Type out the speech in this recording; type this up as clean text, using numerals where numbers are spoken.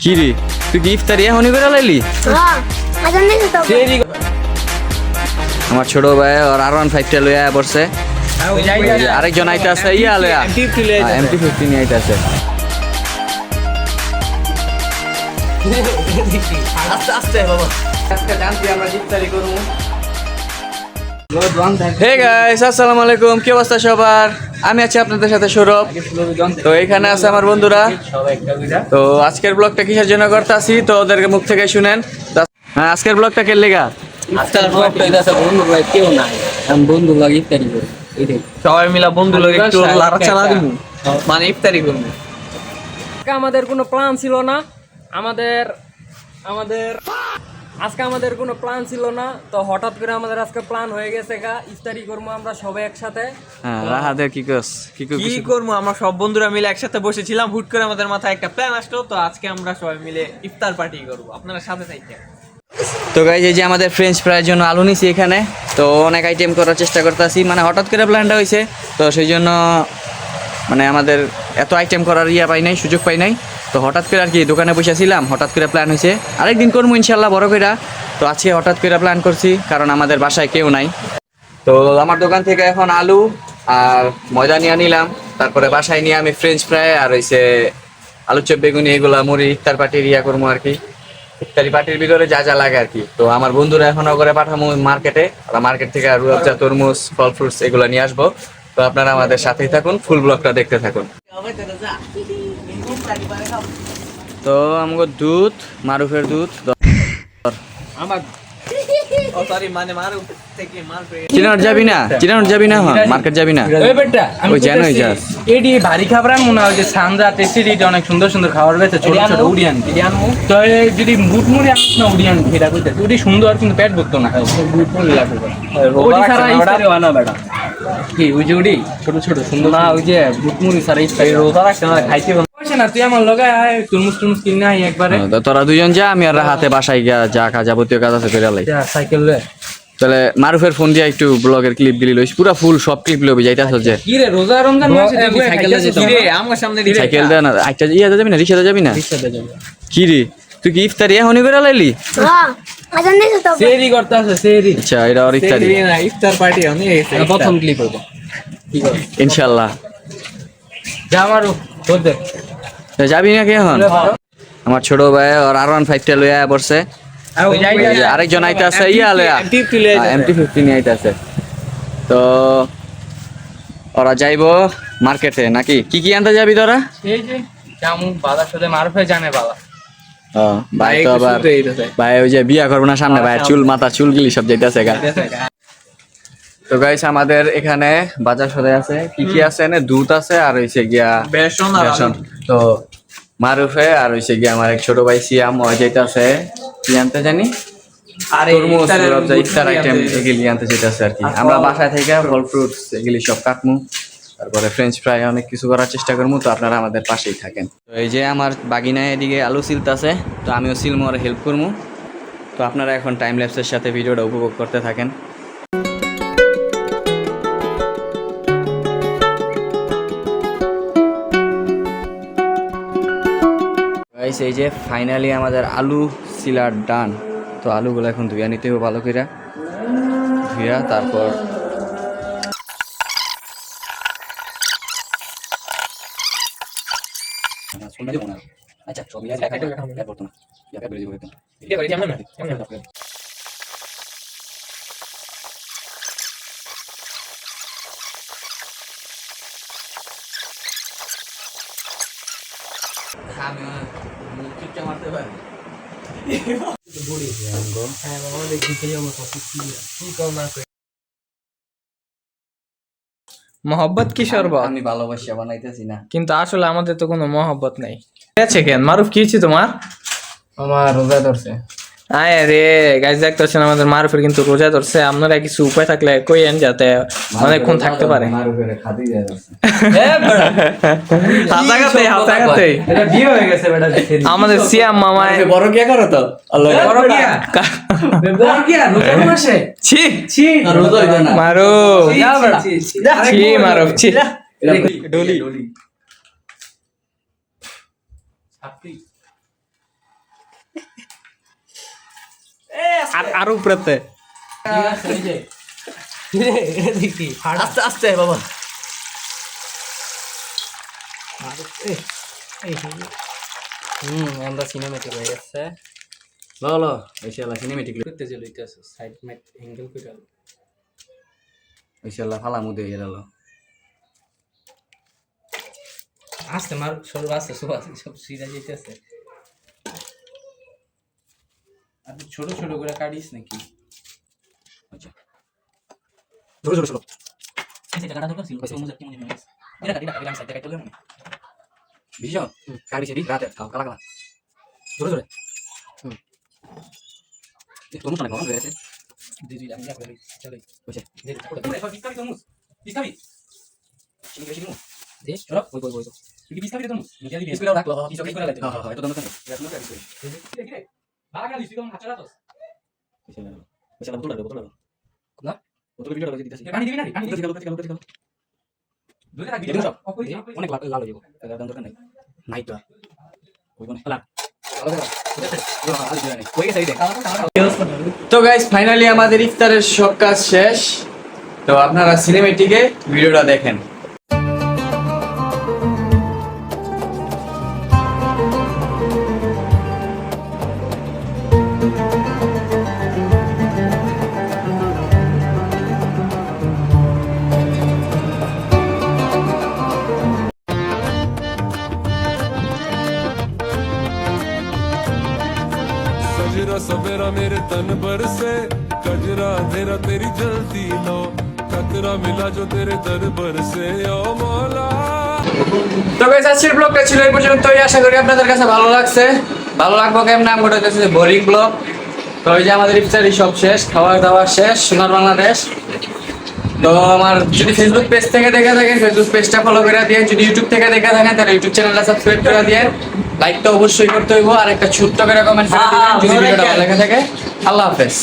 কি রে তুই কি ইফতারি এখনই করে লাইলি? আমার ছোট ভাই আর R15 লইয়া পড়ছে, আরেকজন আইতে আছে ইয়া লইয়া MT50 নিয়ে আইতে আছে। আস্তে আস্তে বাবা, আজকে জানতি আমরা ইফতারি করব। হে গাইস, আসসালামু আলাইকুম। কি অবস্থা সবার? আমি আছি আপনাদের সাথে সৌরভ। তো এখানে আছে আমার বন্ধুরা। তো আজকের ব্লগটা কিসের জন্য করতেছি তো ওদেরকে মুখ থেকে শুনেন। হ্যাঁ, আজকের ব্লগটা কে লেগা? আজকাল ব্লগটা এটা আছে, বন্ধু ভাই কেউ নাই, আমি বন্ধু লাগে ইফতারি করি, এইটাই সবাই মিলা বন্ধু লোক একটু লাড়া চালা দিব, মানে ইফতারি করব। আমাদের কোনো প্ল্যান ছিল না, আমাদের আজকে আমাদের কোনো প্ল্যান ছিল না, তো হঠাৎ করে আমাদের আজকে প্ল্যান হয়ে গেছে ইফতারি করবো আমরা সবাই একসাথে। হ্যাঁ, রাহাদের কি করবো আমরা সব বন্ধুরা মিলে একসাথে বসেছিলাম, হুট করে আমাদের মাথায় একটা প্ল্যান আসলো, তো আজকে আমরা সবাই মিলে ইফতার পার্টি করব। আপনারা সাথে থাকেন। তো গাইজ, এই যে আমাদের ফ্রেঞ্চ ফ্রাইয়ের জন্য আলু নিছি এখানে। তো অনেক আইটেম করার চেষ্টা করতেছি, মানে হঠাৎ করে প্ল্যানটা হয়েছে, তো সেই জন্য মানে আমাদের এত আইটেম করার পাই নাই, সুযোগ পাই নাই। তো হঠাৎ করে আর কি দোকানে বসেছিলাম, হঠাৎ করে প্ল্যান হয়েছে। আরেকদিন করবো ইনশাল্লাহ বড় কইরা। তো আজকে হঠাৎ করে প্ল্যান করছি, কারণ আমাদের বাসায় কেউ নাই। তো আমার দোকান থেকে এখন আলু আর ময়দা নিয়ে নিলাম, তারপরে বাসায় নিয়ে আমি ফ্রেঞ্চ ফ্রাই আর হয়েছে আলু চপ বেগুনি এগুলা মুড়ি ইফতার পার্টির করবো আর কি। ইফতারি পার্টির ভিতরে যা যা লাগে আর কি। তো আমার বন্ধুরা এখন করে পাঠাবো মার্কেটে, মার্কেট থেকে রুয়াবজা, তরমুজ, ফল ফ্রুটস এগুলো নিয়ে আসবো। তো আপনারা আমাদের সাথেই থাকুন, ফুল ব্লগটা দেখতে থাকুন। তো আমাকে দুধ, মারুফের দুধ আমার মানে মারু থেকে মাল পেয়ে চিনানোর যাবি না হ্যাঁ, মার্কেট যাবি না ওই বেটা ওই জানোই যাস এডি ভারী খাবার মনে হয় যে সান্দ্রা টেস্টি অনেক সুন্দর সুন্দর খাবার রয়েছে, ছোট ছোট উড়িয়ান তো যদি বুটমুড়ি আনিস না উড়িয়ান খেটা কইতে ওটি সুন্দর, কিন্তু পেট ভরতো না, বুটমুড়ি লাগবে ওটি সারা ইফতারি বানা বেটা কি ওই যে ওটি ছোট ছোট সুন্দর না, ওই যে বুটমুড়ি সারা ইফতারি রোজা রাখতে না খাইতে না। তুই আমার লগে আয়, তুরমুজ টুরমুজ কিনে আই একবারে। তোরা দুজন যা, আমি আর হাতে বাসায় গিয়া যা যাবতীয় কাজ আছে করে লাই। সাইকেল লে তাহলে মারুফের ফোন দিয়ে একটু ব্লগের ক্লিপ গিলি লইস, পুরো ফুল সব ক্লিপ লবি যাইতাছ যে কি রে রোজা রমজান মাসে তুই সাইকেলে যেতে রে আমার সামনে দিলে সাইকেল দে না, একটা ইয়া যাবি না, রিকশাতে যাবি না? কি রে তুই কি ইফতারি এখনই করে লাইলি? সেরি করতে আছে সেরি। আচ্ছা, এটা আর ইফতারি ইফতার পার্টি অনেক প্রথম ক্লিপ হইব কি কর ইনশাআল্লাহ। যা মারু বলতে যাবি নাকি এখন? আমার ছোট ভাই আর R15 লইয়া পড়ছে, আরেকজন আইতে আছে ইয়া লইয়া MT50 নিয়ে আইতে আছে। তো ওরা যাইবো মার্কেটে নাকি? কি কি আনতে যাবি তোরা? এই যে জামু বাজার সাথে মারফে জানে বাবা। ভাই তো আবার ভাই ওই যে বিয়া করবো না সামনে, ভাই চুল মাথা চুল গিলি সব যাইতেছে গা। তো গাইস, আমাদের এখানে বাজার সদাই আছে, কি কি আছে না, দুধ আছে আর হইছে গিয়া বেসন। তো মারুফে আর হইছে গিয়া আমার এক ছোট ভাই সিয়াম ও যাইতাছে কি আনতে জানি, তরমুজ, রুয়াবজা, ইফতার আইটেম এগুলি আনতে যাইতাছে আর কি। আমরা বাসায় থেকে ফল ফ্রুটস এগুলি সব কাটমু, তারপরে ফ্রেঞ্চ ফ্রাই অনেক কিছু করার চেষ্টা করবো। তো আপনারা আমাদের পাশেই থাকেন। তো এই যে আমার বাগিনায় এদিকে আলু সিলতাছে, তো আমিও সিলমো আর হেল্প করবো। তো আপনারা এখন টাইম ল্যাপসের সাথে ভিডিওটা উপভোগ করতে থাকেন। গাইস, এই যে ফাইনালি আমাদের আলু সিলার ডান। তো আলুগুলো এখন ধুইয়া নিতে হবে ভালো করে, ধুইয়া তারপর আচ্ছা মহব্বত কি শরবত, আমি ভালোবাসা বানাইতেছি না, কিন্তু আসলে আমাদের তো কোনো মহব্বত নাই। আছে কেন মারুফ কি হচ্ছে তোমার? আমার রোজা ধরছে। আয় রে গাইজ দেখতেছেন আমাদের মারুফের কিন্তু রোজা ধরছে। আপনারা কিছু উপায় থাকলে কইেন যাতে অনেকক্ষণ থাকতে পারে। আমাদের সিয়াম মামায় বড় কে করো তো মারুফ ছি মারুফ ছি আরো উপরেতে ঠিক আছে এই যে এটা দেখি আস্তে আস্তে বাবা আমরা সিনেমেটিক হয়ে গেছে লো লো ইনশাআল্লাহ সিনেমেটিক করতে যে লইতেছে সাইড ম্যাট অ্যাঙ্গেল কইরা ইনশাআল্লাহ ফালা মুদে এরালো আস্তে মার সরু আছে সব আছে সব সিধা যাইতেছে আপনি ছোট ছোট করে কাটিস নাকি আচ্ছা জোরে জোরে চলো এটা কাটা দরকার ছিল মুজে কি মনে হয় এটা কাটি না সাইড কাটি দিলাম বিজো কারি সেদি রাতে খাও কালা কালা জোরে জোরে তোমরা না গরম হয়ে গেছে জি জি আমি যাবো চলে বুঝছে দে এটা পিসকাবি তো মুস পিসকাবি চিনি বেশি দিমু দে চলো ওই ওই ওই তুই পিসকাবি তো মুস নিজে দিবি বিস্কুট রাখলো কিছু করে লাইতে হ্যাঁ হ্যাঁ এটা তো নতুন এখনো কারি করি কিরে বালা গালি তুই কোন হাঁচড়া তোস ইনশাআল্লাহ ইনশাআল্লাহ বোতল না বোতল ভিডিও করে দিতেছি পানি দিবি না পানি দিবি কাটি কালো দুইটা থাকবি দেখুন সব অকই অনেক লাল হয়ে যাবো তার দরকার নাই নাই তো ওই কোনে লাল তো গাইস ফাইনালি আমাদের ইফতারের সব কাজ শেষ তো আপনারা সিনেমেটিকে ভিডিওটা দেখেন कजरा सवेरा मेरे तन पर से कजरा अंधेरा तेरी जलती लो कतरा मिला जो तेरे दर पर से ओ मौला তো গাইস আজকের ব্লগটা ছিল এই পর্যন্তই আশা করি আপনাদের কাছে ভালো লাগছে ভালো লাগবে কেমন নাম করে দিয়েছে বোরিং ব্লগ তো এই যে আমাদের ইফতারি সব শেষ খাওয়া দাওয়া শেষ সোনার বাংলাদেশ তো আমার যদি ফেসবুক পেজ থেকে দেখে থাকেন ফেসবুক পেজটা ফলো করে দিয়ে যদি ইউটিউব থেকে দেখে থাকেন তাহলে ইউটিউব চ্যানেলটা সাবস্ক্রাইব করে দিয়ে লাইক তো অবশ্যই করতে হইব আর একটা ছোট্ট করে কমেন্ট করে দিবেন যদি ভিডিওটা ভালো লেগে থাকে আল্লাহ হাফেজ